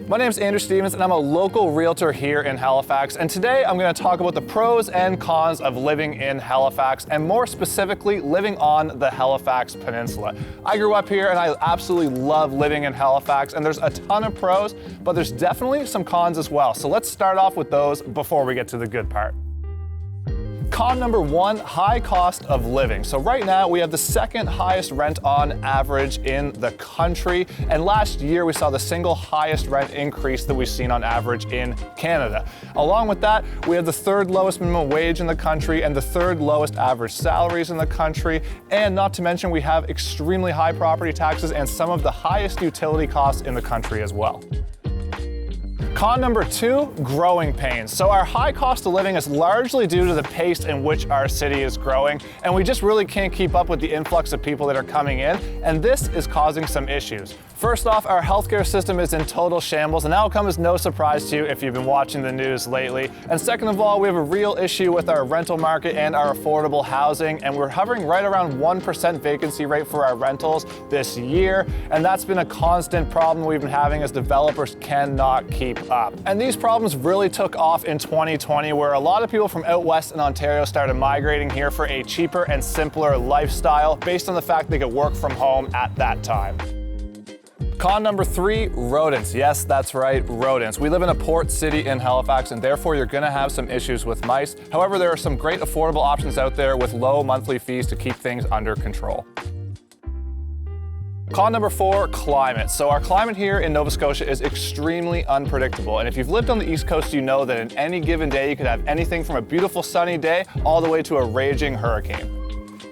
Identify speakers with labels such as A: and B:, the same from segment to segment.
A: My name is Andrew Stevens and I'm a local realtor here in Halifax, and today I'm going to talk about the pros and cons of living in Halifax, and more specifically living on the Halifax Peninsula. I grew up here and I absolutely love living in Halifax, and there's a ton of pros, but there's definitely some cons as well. So let's start off with those before we get to the good part. Con number one, high cost of living. So right now we have the second highest rent on average in the country, and last year we saw the single highest rent increase that we've seen on average in Canada. Along with that, we have the third lowest minimum wage in the country and the third lowest average salaries in the country, and not to mention we have extremely high property taxes and some of the highest utility costs in the country as well. Con number two, growing pains. So our high cost of living is largely due to the pace in which our city is growing, and we just really can't keep up with the influx of people that are coming in, and this is causing some issues. First off, our healthcare system is in total shambles, and that will come as no surprise to you if you've been watching the news lately. And second of all, we have a real issue with our rental market and our affordable housing, and we're hovering right around 1% vacancy rate for our rentals this year, and that's been a constant problem we've been having as developers cannot keep up. And these problems really took off in 2020, where a lot of people from out west in Ontario started migrating here for a cheaper and simpler lifestyle based on the fact they could work from home at that time. Con number three, rodents. Yes, that's right, rodents. We live in a port city in Halifax, and therefore you're gonna have some issues with mice. However, there are some great affordable options out there with low monthly fees to keep things under control. Con number four, climate. So our climate here in Nova Scotia is extremely unpredictable. And if you've lived on the East Coast, you know that in any given day, you could have anything from a beautiful sunny day all the way to a raging hurricane.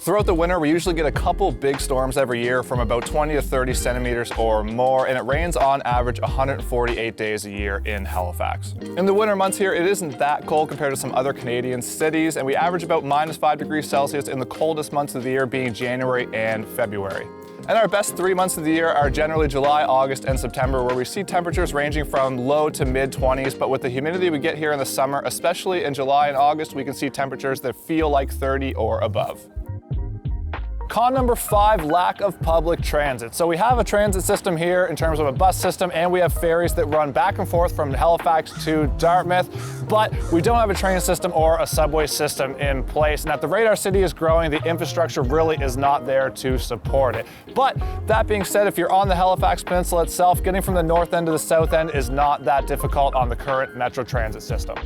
A: Throughout the winter, we usually get a couple big storms every year from about 20 to 30 centimeters or more, and it rains on average 148 days a year in Halifax. In the winter months here, it isn't that cold compared to some other Canadian cities, and we average about -5 degrees Celsius in the coldest months of the year being January and February. And our best 3 months of the year are generally July, August, and September, where we see temperatures ranging from low to mid-20s, but with the humidity we get here in the summer, especially in July and August, we can see temperatures that feel like 30 or above. Con number five, lack of public transit. So we have a transit system here in terms of a bus system, and we have ferries that run back and forth from Halifax to Dartmouth, but we don't have a train system or a subway system in place. And at the rate our city is growing, the infrastructure really is not there to support it. But that being said, if you're on the Halifax Peninsula itself, getting from the north end to the south end is not that difficult on the current Metro Transit system.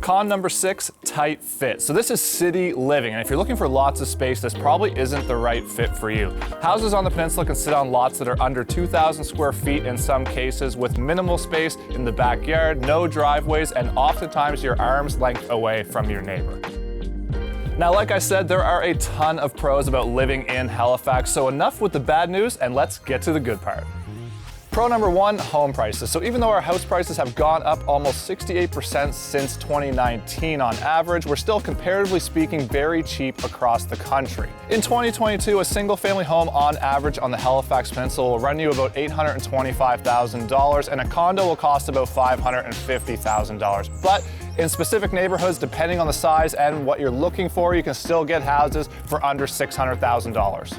A: Con number six, tight fit. So this is city living, and if you're looking for lots of space, this probably isn't the right fit for you. Houses on the peninsula can sit on lots that are under 2,000 square feet in some cases, with minimal space in the backyard, no driveways, and oftentimes you're arm's length away from your neighbor. Now, like I said, there are a ton of pros about living in Halifax, so enough with the bad news, and let's get to the good part. Pro number one, home prices. So even though our house prices have gone up almost 68% since 2019 on average, we're still comparatively speaking very cheap across the country. In 2022, a single family home on average on the Halifax Peninsula will run you about $825,000, and a condo will cost about $550,000. But in specific neighborhoods, depending on the size and what you're looking for, you can still get houses for under $600,000.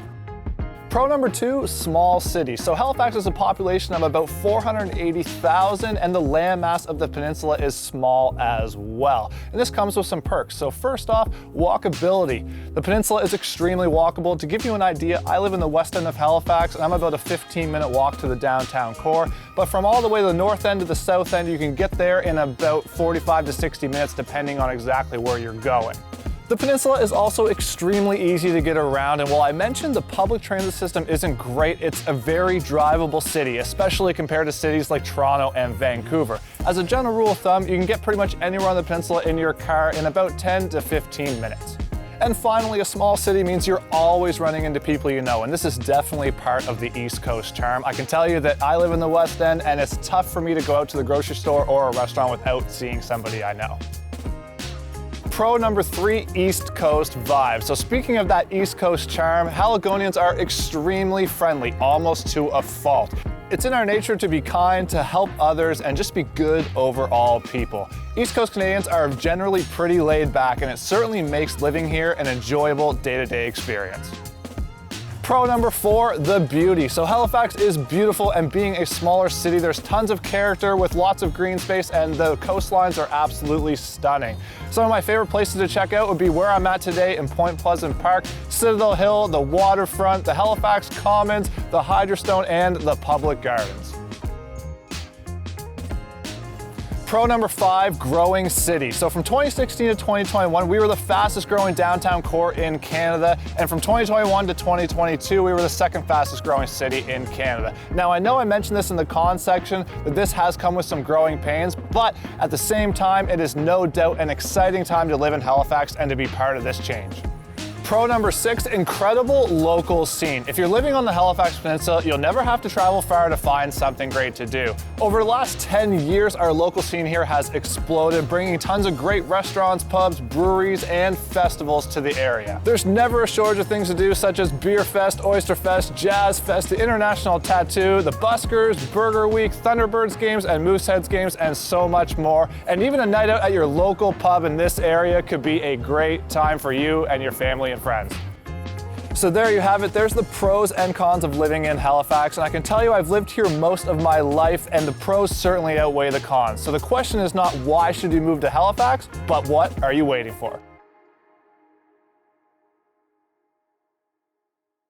A: Pro number two, small city. So Halifax has a population of about 480,000, and the landmass of the peninsula is small as well. And this comes with some perks. So first off, walkability. The peninsula is extremely walkable. To give you an idea, I live in the west end of Halifax, and I'm about a 15-minute walk to the downtown core. But from all the way to the north end to the south end, you can get there in about 45 to 60 minutes, depending on exactly where you're going. The peninsula is also extremely easy to get around, and while I mentioned the public transit system isn't great, it's a very drivable city, especially compared to cities like Toronto and Vancouver. As a general rule of thumb, you can get pretty much anywhere on the peninsula in your car in about 10 to 15 minutes. And finally, a small city means you're always running into people you know, and this is definitely part of the East Coast charm. I can tell you that I live in the West End, and it's tough for me to go out to the grocery store or a restaurant without seeing somebody I know. Pro number three, East Coast vibe. So speaking of that East Coast charm, Haligonians are extremely friendly, almost to a fault. It's in our nature to be kind, to help others, and just be good overall people. East Coast Canadians are generally pretty laid back, and it certainly makes living here an enjoyable day-to-day experience. Pro number 4, the beauty. So Halifax is beautiful, and being a smaller city, there's tons of character with lots of green space, and the coastlines are absolutely stunning. Some of my favorite places to check out would be where I'm at today in Point Pleasant Park, Citadel Hill, the waterfront, the Halifax Commons, the Hydrostone, and the public gardens. Pro number 5, growing city. So from 2016 to 2021, we were the fastest growing downtown core in Canada. And from 2021 to 2022, we were the second fastest growing city in Canada. Now, I know I mentioned this in the cons section, that this has come with some growing pains, but at the same time, it is no doubt an exciting time to live in Halifax and to be part of this change. Pro number 6, incredible local scene. If you're living on the Halifax Peninsula, you'll never have to travel far to find something great to do. Over the last 10 years, our local scene here has exploded, bringing tons of great restaurants, pubs, breweries, and festivals to the area. There's never a shortage of things to do, such as Beer Fest, Oyster Fest, Jazz Fest, the International Tattoo, the Buskers, Burger Week, Thunderbirds games, and Mooseheads games, and so much more. And even a night out at your local pub in this area could be a great time for you and your family and friends. So there you have it. There's the pros and cons of living in Halifax, and I can tell you I've lived here most of my life, and the pros certainly outweigh the cons. So the question is not why should you move to Halifax, but what are you waiting for?